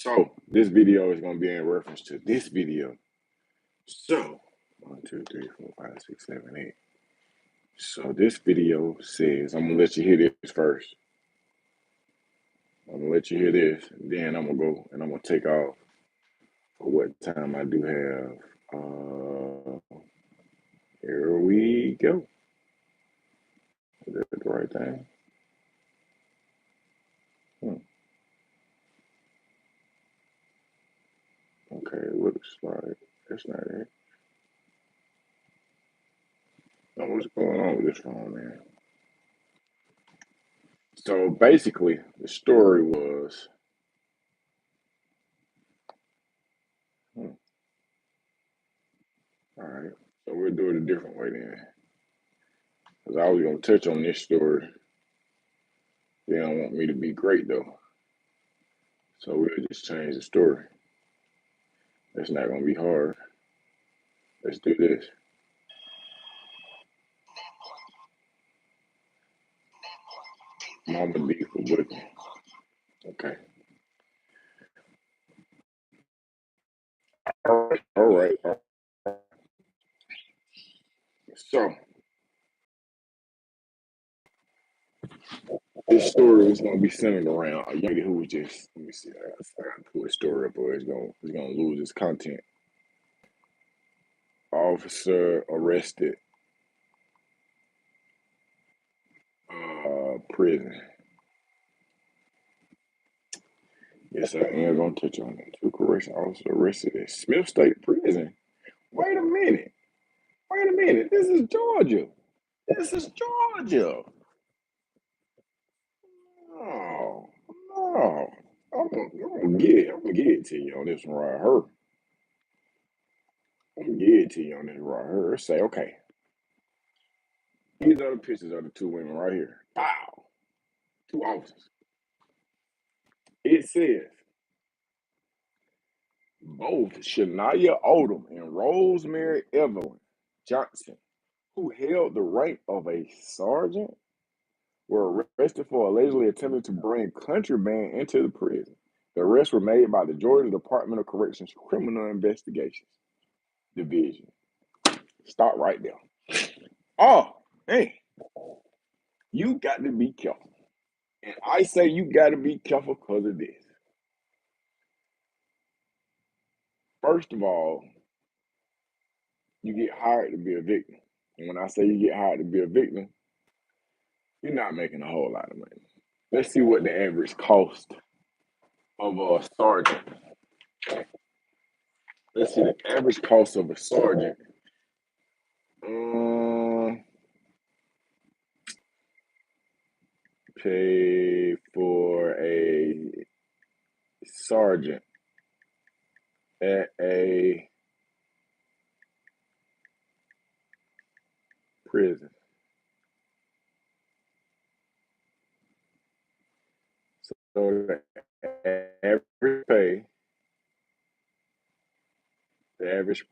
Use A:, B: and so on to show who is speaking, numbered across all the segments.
A: So this video is gonna be in reference to this video. So 1, 2, 3, 4, 5, 6, 7, 8. So this video says, I'm gonna let you hear this first. I'm gonna let you hear this, then I'm gonna go and I'm gonna take off for what time I do have. Here we go. Is that the right thing? Okay, it looks like that's not it. Now, what's going on with this phone, man? So basically, the story was, all right, so we'll do it a different way then. Because I was going to touch on this story. They don't want me to be great, though. So we'll just change the story. It's not going to be hard. Let's do this. Mama D for booking. Okay. All right. All right. All right. So this story is going to be centered around a young lady who was just, let me see, I got to pull the story up or it's going to lose its content. Officer arrested prison. Yes, I am going to touch on that. Two correction officers arrested at Smith State Prison. Wait a minute. Wait a minute. This is Georgia. This is Georgia. No, no. I'm gonna get it to you on this one right here. I'm gonna get it to you on this right here. Say, okay, these are the pictures of the two women right here. Wow, two officers. It says both Shania Odom and Rosemary Evelyn Johnson, who held the rank of a sergeant, were arrested for allegedly attempting to bring contraband into the prison. The arrests were made by the Georgia Department of Corrections Criminal Investigations Division. Start right there. Oh, hey, you got to be careful. And I say you got to be careful because of this. First of all, you get hired to be a victim. And when I say you get hired to be a victim, you're not making a whole lot of money. Let's see what the average cost of a sergeant. Let's see the average cost of a sergeant. Pay for a sergeant at a prison. So the average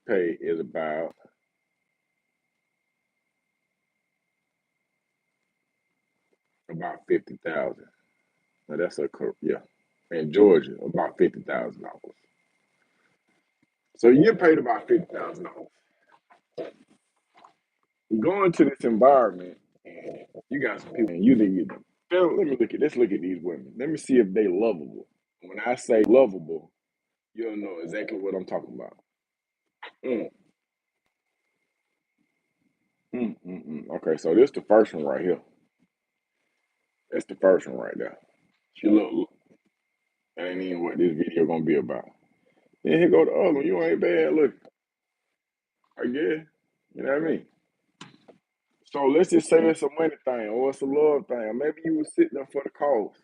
A: pay is about $50,000. Now that's yeah. In Georgia, about $50,000. So you get paid about $50,000. You go into this environment and you got some people and you need them. Let's look at these women. Let me see if they lovable. When I say lovable, you'll know exactly what I'm talking about. Mm, Okay, so this the first one right here. That's the first one right there. She look, that ain't even what this video gonna be about. Then here go the other one. You ain't bad looking. I guess. You know what I mean? So let's just say it's a money thing or it's a love thing. Or maybe you was sitting there for the cause.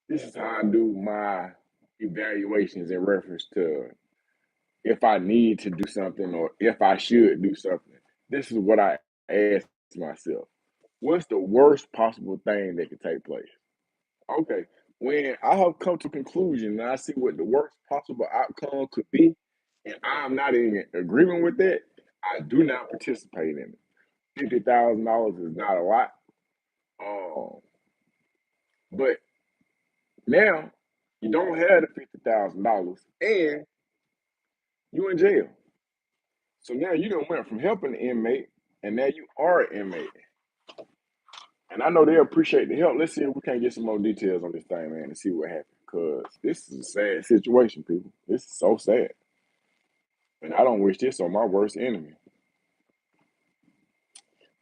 A: This is how I do my evaluations in reference to if I need to do something or if I should do something. This is what I ask myself. What's the worst possible thing that could take place? Okay. When I have come to a conclusion and I see what the worst possible outcome could be, and I'm not in agreement with that, I do not participate in it. $50,000 is not a lot. Um, but now You don't have the $50,000, and you in jail. So now you done went from helping the inmate, and now you are an inmate. And I know they appreciate the help. Let's see if we can't get some more details on this thing, man, and see what happened. Because this is a sad situation, people. This is so sad. And I don't wish this on my worst enemy.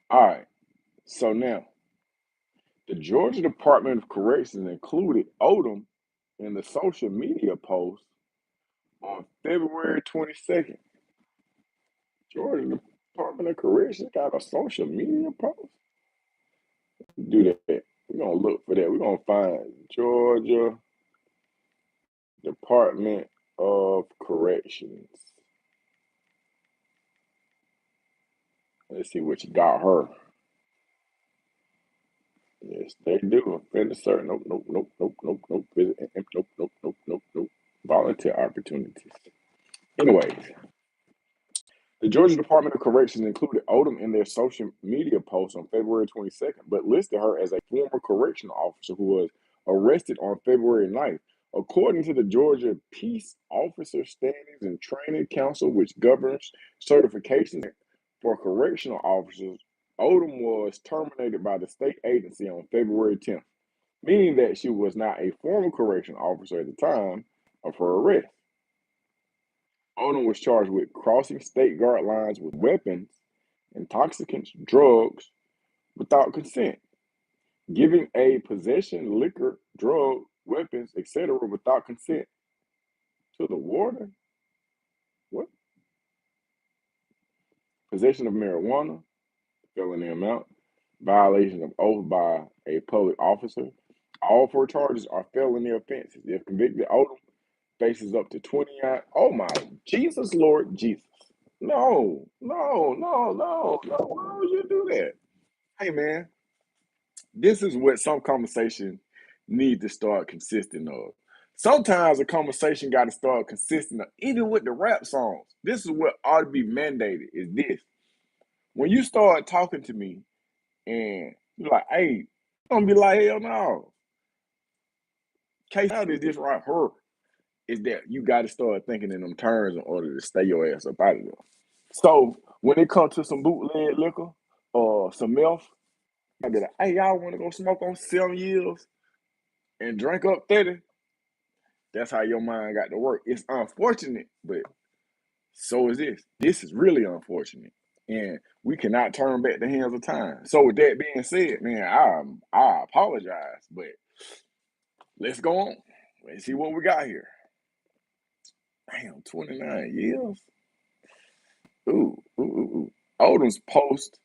A: All right. So now, the Georgia Department of Corrections included Odom in the social media post on February 22nd. Georgia Department of Corrections got a social media post? Do that. We're going to look for that. We're going to find Georgia Department of Corrections. Let's see what you got her. Yes, they do. Offender certain. Nope, nope, nope, nope, nope, nope. Nope, nope, nope, nope, nope. Volunteer opportunities. Anyways, the Georgia Department of Corrections included Odom in their social media post on February 22nd, but listed her as a former correctional officer who was arrested on February 9th. According to the Georgia Peace Officer Standings and Training Council, which governs certifications for correctional officers, Odom was terminated by the state agency on February 10th, meaning that she was not a former correctional officer at the time of her arrest. Odom was charged with crossing state guard lines with weapons, intoxicants, drugs without consent, giving a possession, liquor, drug, weapons, etc. without consent to the warden. What? Possession of marijuana, felony amount, violation of oath by a public officer. All four charges are felony offenses. If convicted, Odom faces up to 20 years. Oh my Jesus, Lord Jesus. No, no, no, no, no. Why would you do that? Hey man, this is what some conversation need to start consisting of. Sometimes a conversation got to start consisting of, even with the rap songs. This is what ought to be mandated is this. When you start talking to me and you're like, hey, I'm gonna be like, hell no. Case out is this right here is that you got to start thinking in them terms in order to stay your ass up out of there. So when it comes to some bootleg liquor or some meth, I be like, hey, y'all want to go smoke on 7 years and drink up 30? That's how your mind got to work. It's unfortunate, but so is this. This is really unfortunate. And we cannot turn back the hands of time. So with that being said, man, I apologize, but let's go on. Let's see what we got here. Damn, 29 years? Ooh, ooh, ooh, ooh. Odom's post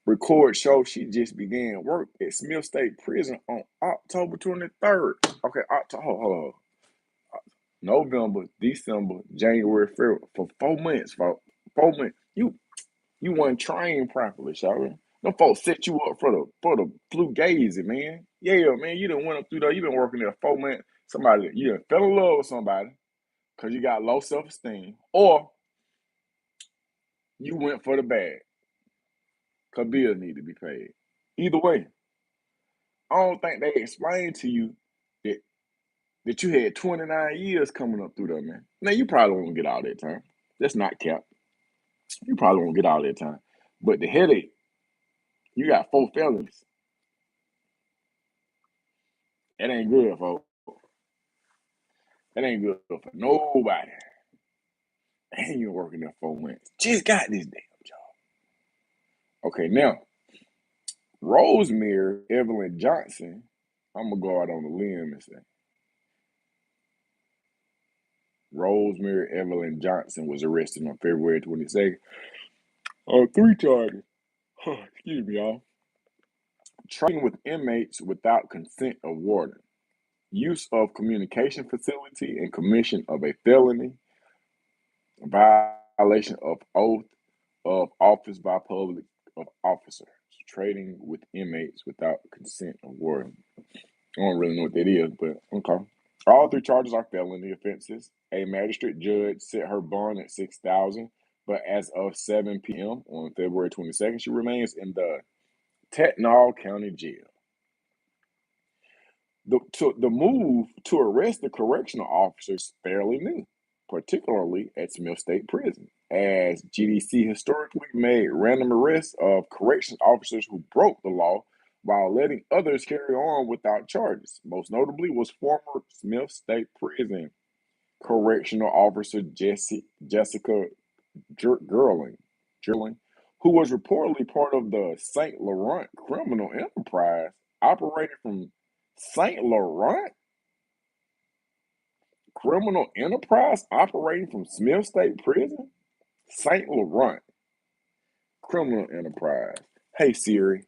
A: record show she just began work at Smith State Prison on October 23rd. Okay, October, hold on. November, December, January, February, for 4 months, folks. 4 months. You weren't trained properly, Shawty. Them folks set you up for the flu gazy, man. Yeah, man, you done went up through there. You been working there 4 months. Somebody, you done fell in love with somebody because you got low self-esteem, or you went for the bag because bills need to be paid. Either way, I don't think they explained to you that that you had 29 years coming up through there, man. Now you probably won't get all that time. That's not cap. You probably won't get all that time. But the headache, you got 4 felonies. That ain't good, folks. That ain't good for nobody. And you're working there 4 months. Just got this damn job. Okay, now, Rosemary Evelyn Johnson, I'm gonna go out on a limb and say Rosemary Evelyn Johnson was arrested on February 22nd on 3 charges. Excuse me, y'all. Training with inmates without consent of warden, use of communication facility and commission of a felony, violation of oath of office by public officer, trading with inmates without consent of warden. I don't really know what that is, but okay. All 3 charges are felony offenses. A magistrate judge set her bond at $6,000, but as of 7 p.m. on February 22nd, she remains in the Tatnall County Jail. The move to arrest the correctional officers is fairly new, particularly at Smith State Prison, as GDC historically made random arrests of corrections officers who broke the law while letting others carry on without charges. Most notably was former Smith State Prison correctional officer Jessica Gerling, who was reportedly part of the St. Laurent criminal enterprise operating from St. Laurent criminal enterprise operating from Smith State Prison? St. Laurent criminal enterprise. Hey Siri,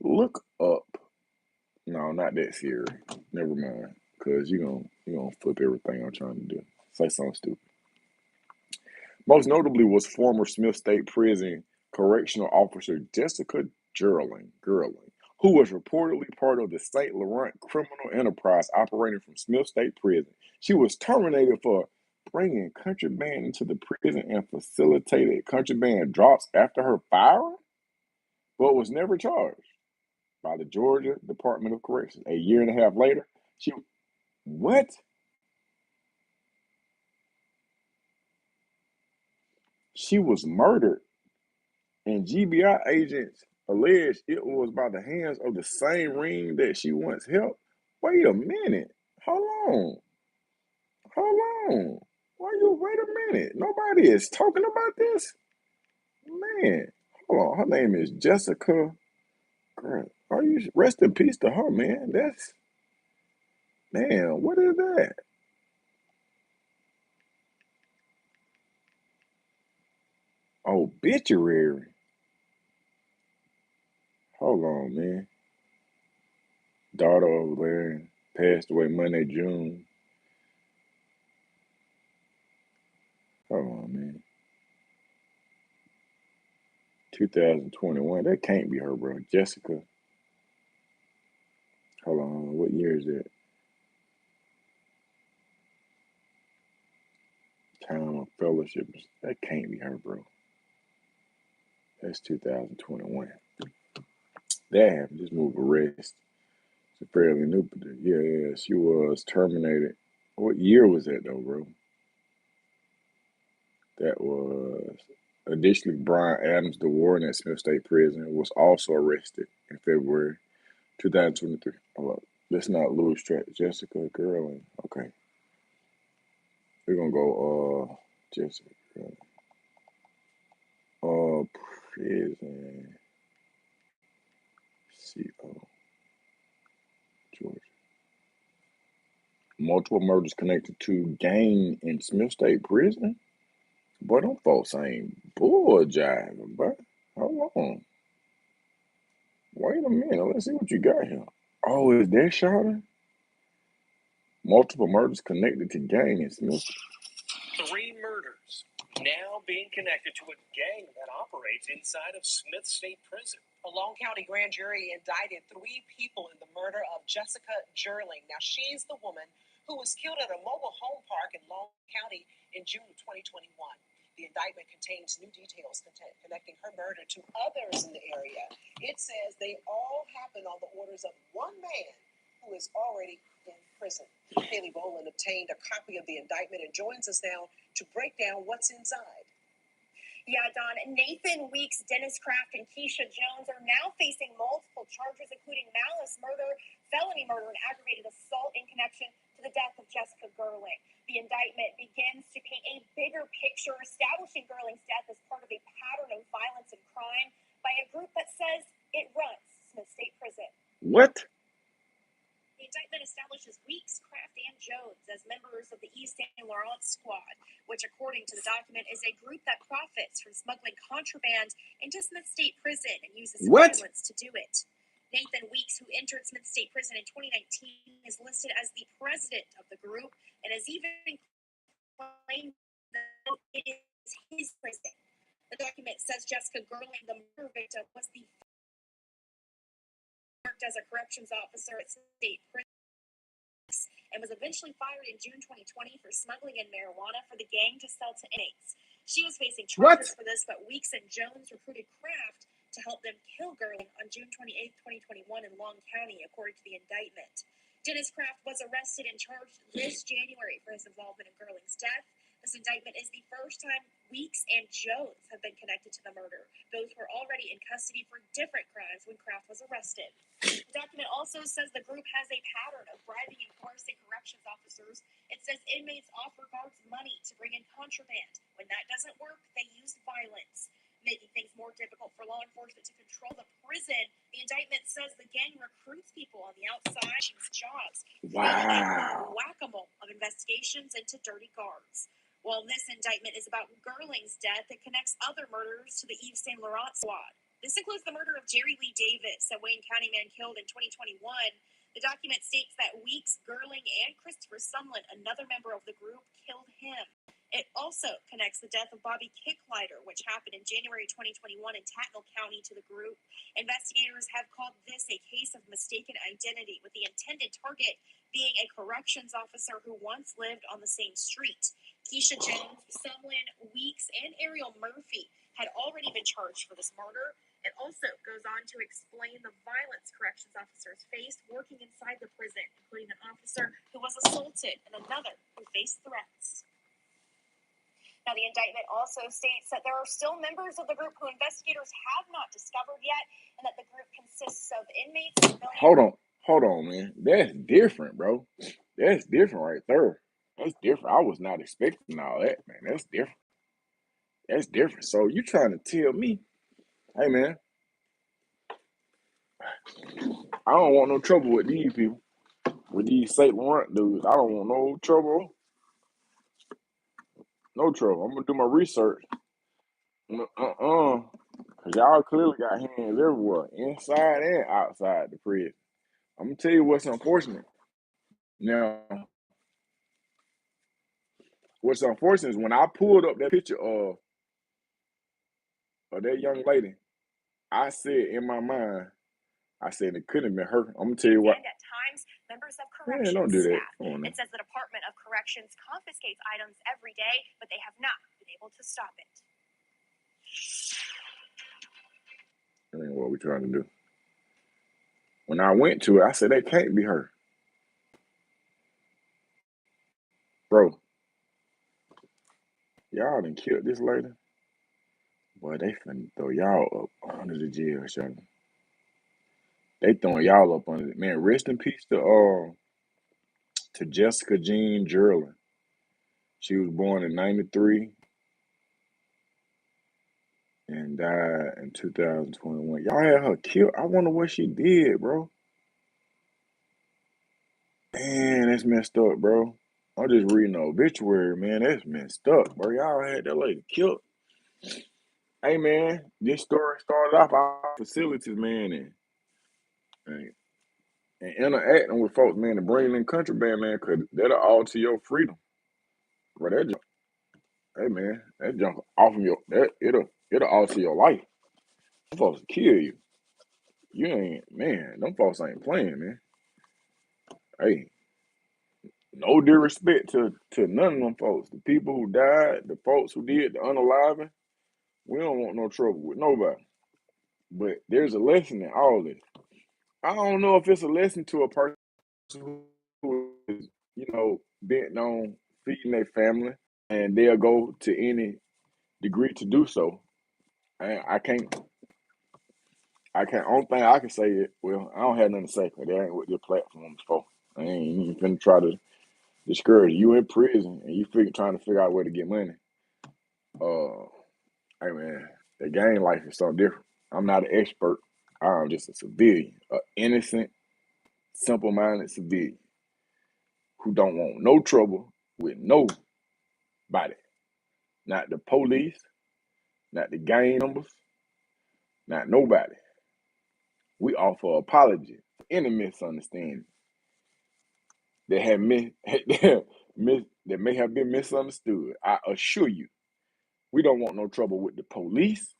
A: look up. No, not that Siri. Never mind. Cause you gonna flip everything I'm trying to do. Say something stupid. Most notably was former Smith State Prison correctional officer Jessica Gerling, who was reportedly part of the St. Laurent criminal enterprise operating from Smith State Prison. She was terminated for bringing contraband into the prison and facilitated contraband drops after her firing, but was never charged by the Georgia Department of Corrections. A year and a half later, she what? She was murdered, and GBI agents alleged it was by the hands of the same ring that she once held. Wait a minute. Hold on. Hold on. Wait a minute? Nobody is talking about this? Man, hold on. Her name is Jessica. Girl, are you rest in peace to her, man? Man, what is that? Obituary. Hold on, man. Daughter over there passed away Monday, June. Hold on, man. 2021. That can't be her, bro. Jessica. Hold on. What year is that? Time of fellowship. That can't be her, bro. That's 2021. That happened. Just move arrest. It's fairly new. Yeah. She was terminated. What year was that, though, bro? That was. Additionally, Brian Adams, the warden at Smith State Prison, was also arrested in February 2023. Let's not lose track. Jessica Gerling. Okay. We're gonna go Jessica Gerling. Prison CO Georgia. Multiple murders connected to gang in Smith State Prison? Boy, them folks ain't bull jiving, bro. Hold on. Wait a minute. Let's see what you got here. Oh, is that Shawty? Multiple murders connected to gang in Smith.
B: 3 murders now being connected to a gang that operates inside of Smith State Prison.
C: A Long County grand jury indicted 3 people in the murder of Jessica Gerling. Now, she's the woman who was killed at a mobile home park in Long County in June of 2021. The indictment contains new details connecting her murder to others in the area. It says they all happened on the orders of one man who is already in prison. Haley Boland obtained a copy of the indictment and joins us now to break down what's inside.
D: Yeah, Don. Nathan Weeks, Dennis Kraft, and Keisha Jones are now facing multiple charges, including malice, murder, felony murder, and aggravated assault in connection to the death of Jessica Gerling. The indictment begins to paint a bigger picture, establishing Gerling's death as part of a pattern of violence and crime by a group that says it runs Smith State Prison.
A: What?
D: The indictment establishes Weeks, Kraft, and Jones as members of the East St. Laurent Squad, which, according to the document, is a group that profits from smuggling contraband into Smith State Prison and uses violence to do it. Nathan Weeks, who entered Smith State Prison in 2019, is listed as the president of the group and has even claimed that it is his prison. The document says Jessica Gerling, the murder victim, was the worked as a corrections officer at State Prison and was eventually fired in June 2020 for smuggling in marijuana for the gang to sell to inmates. She was facing charges for this, but Weeks and Jones recruited Kraft to help them kill Gerling on June 28, 2021 in Long County, according to the indictment. Dennis Kraft was arrested and charged this January for his involvement in Gerling's death. This indictment is the first time Weeks and Jones have been connected to the murder. Both were already in custody for different crimes when Kraft was arrested. The document also says the group has a pattern of bribing and coercing corrections officers. It says inmates offer guards money to bring in contraband. When that doesn't work, they use violence, making things more difficult for law enforcement to control the prison. The indictment says the gang recruits people on the outside, choose jobs, creating a whack-a-mole of investigations into dirty guards. While this indictment is about Gerling's death, it connects other murders to the Yves Saint Laurent squad. This includes the murder of Jerry Lee Davis, a Wayne County man killed in 2021. The document states that Weeks, Gerling, and Christopher Sumlin, another member of the group, killed him. It also connects the death of Bobby Kicklighter, which happened in January 2021 in Tattnall County, to the group. Investigators have called this a case of mistaken identity, with the intended target being a corrections officer who once lived on the same street. Keisha Jones, Sumlin, Weeks, and Ariel Murphy had already been charged for this murder. It also goes on to explain the violence corrections officers faced working inside the prison, including an officer who was assaulted and another who faced threats. Now, the indictment also states that there are still members of the group who investigators have not discovered yet, and that the group consists of inmates and
A: Hold on, man. That's different, bro. That's different right there. That's different. I was not expecting all that, man. That's different. That's different. So you trying to tell me, hey, man, I don't want no trouble with these people, with these Saint Laurent dudes. I don't want no trouble. No trouble. I'm gonna do my research. Cause y'all clearly got hands everywhere, inside and outside the prison. I'm gonna tell you what's unfortunate. Now, what's unfortunate is when I pulled up that picture of that young lady, I said in my mind, I said it couldn't have been her. I'm gonna tell you what.
D: And at times, members of
A: Man,
D: corrections
A: don't do that.
D: staff.
A: Come on, man.
D: It says the Department of Corrections confiscates items every day, but they have not been able to stop it.
A: That ain't what we're trying to do. When I went to it, I said, that can't be her. Bro, y'all done killed this lady. Boy, they finna throw y'all up under the jail, Shawty. They throwing y'all up under it. Man, rest in peace to Jessica Jean Gerling. She was born in 93 and died in 2021. Y'all had her killed. I wonder what she did, bro. Man, that's messed up, bro. I'm just reading the obituary, man. That's messed up, bro. Y'all had that lady killed. Hey, man, this story started off our facilities, man, and interacting with folks, man, and bringing in contraband, man, because that'll alter your freedom. Bro, that junk, hey, man, that junk off of it'll alter your life. Them folks will kill you. You ain't, man, them folks ain't playing, man. Hey, no disrespect to none of them folks. The people who died, the folks who did, the unaliving, we don't want no trouble with nobody. But there's a lesson in all this. I don't know if it's a lesson to a person who is, bent on feeding their family, and they'll go to any degree to do so. And I can't. Only thing I can say is, well, I don't have nothing to say because that ain't what your platform's for. I ain't even finna try to discourage you in prison and you trying to figure out where to get money. Hey man, the gang life is something different. I'm not an expert. I'm just a civilian, an innocent, simple-minded civilian who don't want no trouble with nobody. Not the police, not the gang members, not nobody. We offer apology for any misunderstanding that may have been misunderstood. I assure you, we don't want no trouble with the police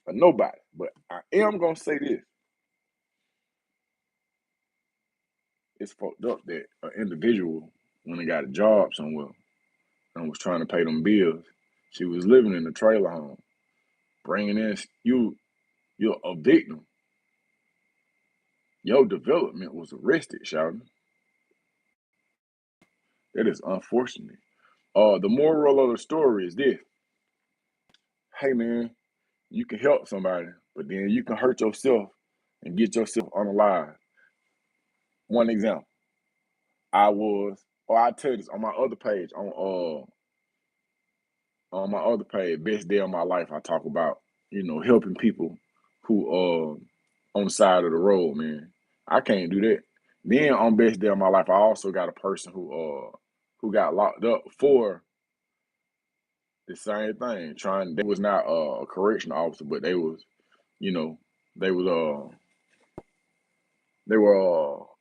A: or nobody. But I am gonna say this: it's fucked up that an individual, when they got a job somewhere and was trying to pay them bills, she was living in a trailer home, bringing in you're a victim. Your development was arrested, shouting. That is unfortunate. The moral of the story is this. Hey, man, you can help somebody, but then you can hurt yourself and get yourself unalive. One example. I tell you this on my other page, on my other page, Best Day of My Life, I talk about, helping people who on the side of the road, man. I can't do that. Then on Best Day of My Life, I also got a person who got locked up for the same thing. They was not a correction officer, but they was, you know, they was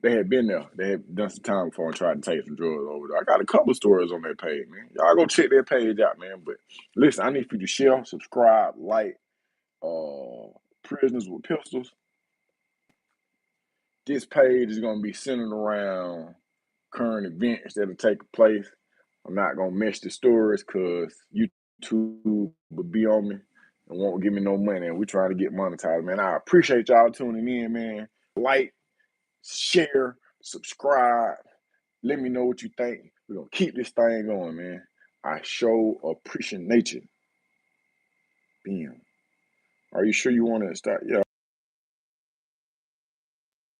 A: they had been there. They had done some time before and tried to take some drugs over there. I got a couple stories on that page, man. Y'all go check that page out, man. But listen, I need for you to share, subscribe, like, Prisoners with Pistols. This page is gonna be centered around current events that are taking place. I'm not gonna mesh the stories because YouTube will be on me and won't give me no money. And we're trying to get monetized, man. I appreciate y'all tuning in, man. Like, share, subscribe. Let me know what you think. We're gonna keep this thing going, man. I show appreciation nature. Bam. Are you sure you want to start? Yeah.